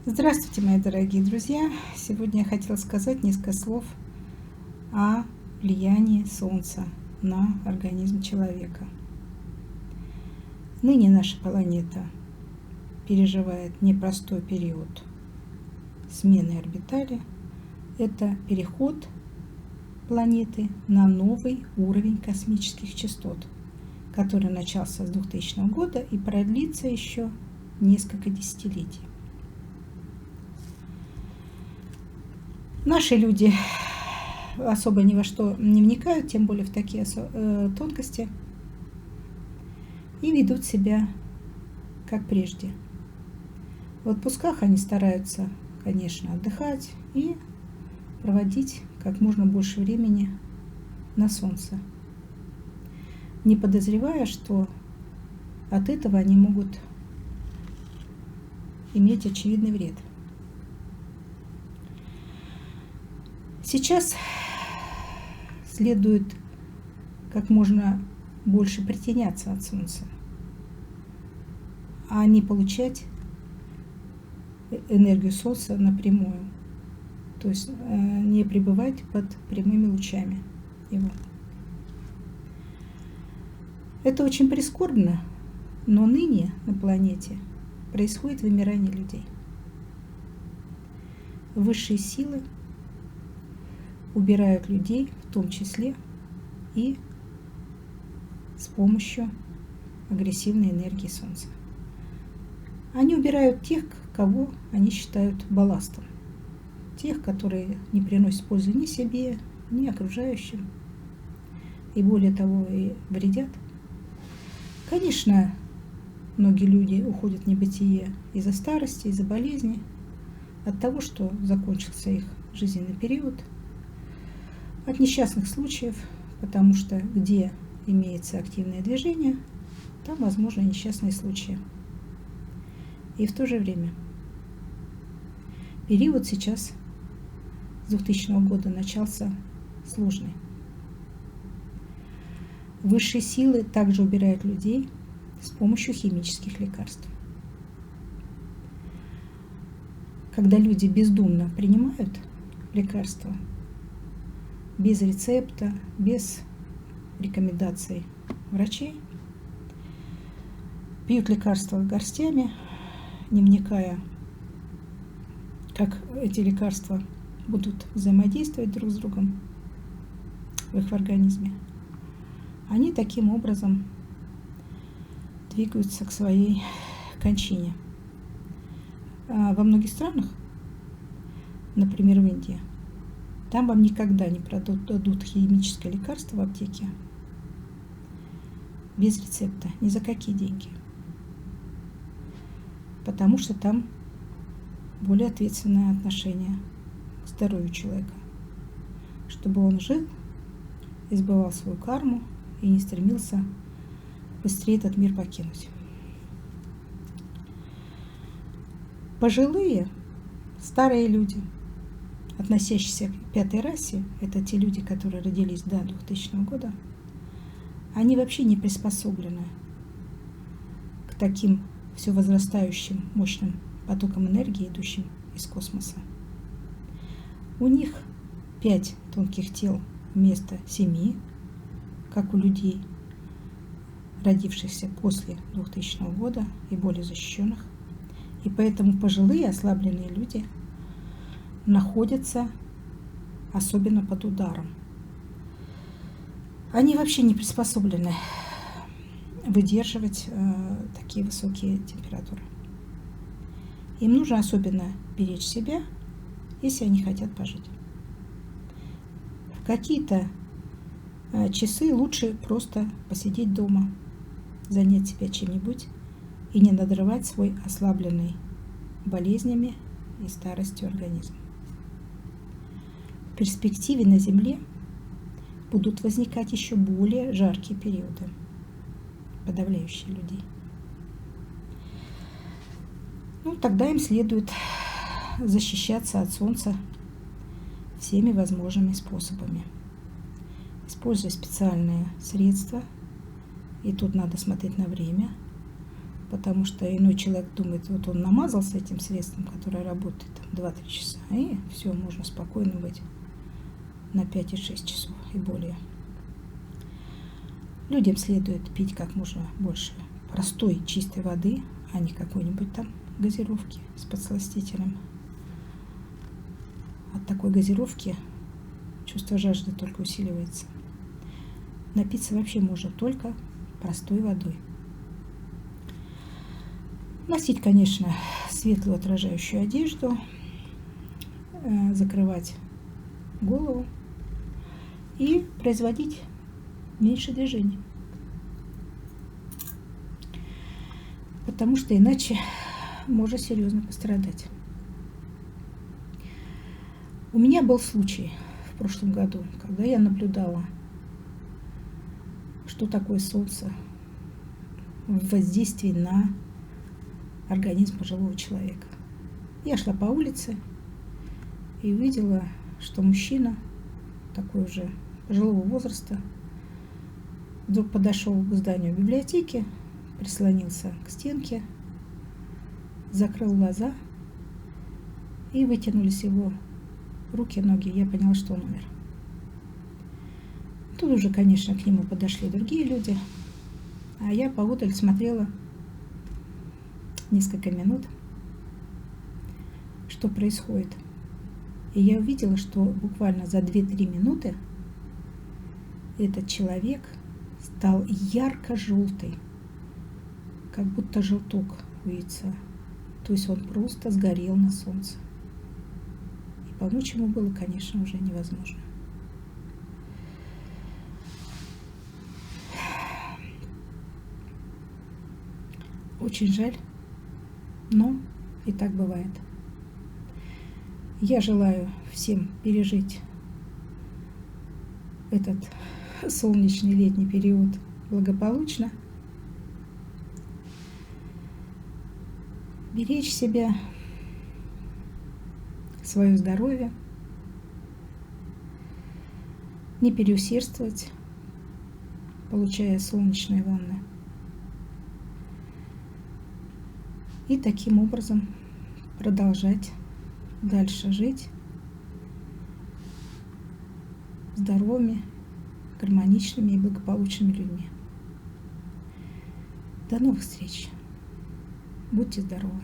Здравствуйте, мои дорогие друзья! Сегодня я хотела сказать несколько слов о влиянии Солнца на организм человека. Ныне наша планета переживает непростой период смены орбитали. Это переход планеты на новый уровень космических частот, который начался с 2000 года и продлится еще несколько десятилетий. Наши люди особо ни во что не вникают, тем более в такие тонкости, и ведут себя как прежде. В отпусках они стараются, конечно, отдыхать и проводить как можно больше времени на солнце, не подозревая, что от этого они могут иметь очевидный вред. Сейчас следует как можно больше притеняться от Солнца, а не получать энергию Солнца напрямую, то есть не пребывать под прямыми лучами его. Это очень прискорбно, но ныне на планете происходит вымирание людей. Высшие силы убирают людей, в том числе и с помощью агрессивной энергии Солнца. Они убирают тех, кого они считают балластом, тех, которые не приносят пользы ни себе, ни окружающим, и более того, и вредят. Конечно, многие люди уходят в небытие из-за старости, из-за болезни, от того, что закончился их жизненный период, от несчастных случаев, потому что где имеется активное движение, там возможны несчастные случаи. И в то же время период сейчас с 2000 года начался сложный. Высшие силы также убирают людей с помощью химических лекарств. Когда люди бездумно принимают лекарства, без рецепта, без рекомендаций врачей, пьют лекарства горстями, не вникая, как эти лекарства будут взаимодействовать друг с другом в их организме, они таким образом двигаются к своей кончине. Во многих странах, например, в Индии, там вам никогда не продадут химическое лекарство в аптеке без рецепта, ни за какие деньги. Потому что там более ответственное отношение к здоровью человека. Чтобы он жил, избывал свою карму и не стремился быстрее этот мир покинуть. Пожилые, старые люди, относящиеся к пятой расе, это те люди, которые родились до 2000 года, они вообще не приспособлены к таким все возрастающим мощным потокам энергии, идущим из космоса. У них 5 тонких тел вместо 7, как у людей, родившихся после 2000 года и более защищенных. И поэтому пожилые ослабленные люди находятся особенно под ударом. Они вообще не приспособлены выдерживать такие высокие температуры. Им нужно особенно беречь себя, если они хотят пожить. В какие-то часы лучше просто посидеть дома, занять себя чем-нибудь и не надрывать свой ослабленный болезнями и старостью организм. В перспективе на Земле будут возникать еще более жаркие периоды, подавляющие людей. Тогда им следует защищаться от Солнца всеми возможными способами, используя специальные средства, и тут надо смотреть на время, потому что иной человек думает, вот он намазался этим средством, которое работает 2-3 часа, и все, можно спокойно быть на 5 и 6 часов и более. Людям следует пить как можно больше простой чистой воды, а не какой-нибудь там газировки с подсластителем. От такой газировки чувство жажды только усиливается. Напиться вообще можно только простой водой. Носить, конечно, светлую отражающую одежду, закрывать голову и производить меньше движений. Потому что иначе можно серьезно пострадать. У меня был случай в прошлом году, когда я наблюдала, что такое солнце в воздействии на организм пожилого человека. Я шла по улице и увидела, что мужчина такой уже пожилого возраста вдруг подошел к зданию библиотеки, прислонился к стенке, закрыл глаза, и вытянулись его руки, ноги. Я поняла, что он умер. Тут уже, конечно, к нему подошли другие люди, а я поодаль смотрела несколько минут, что происходит. И я увидела, что буквально за 2-3 минуты этот человек стал ярко-желтый, как будто желток у яйца. То есть он просто сгорел на солнце. И помочь ему было, конечно, уже невозможно. Очень жаль, но и так бывает. Я желаю всем пережить этот солнечный летний период благополучно, беречь себя, свое здоровье, не переусердствовать, получая солнечные ванны. И таким образом продолжать дальше жить здоровыми, гармоничными и благополучными людьми. До новых встреч! Будьте здоровы!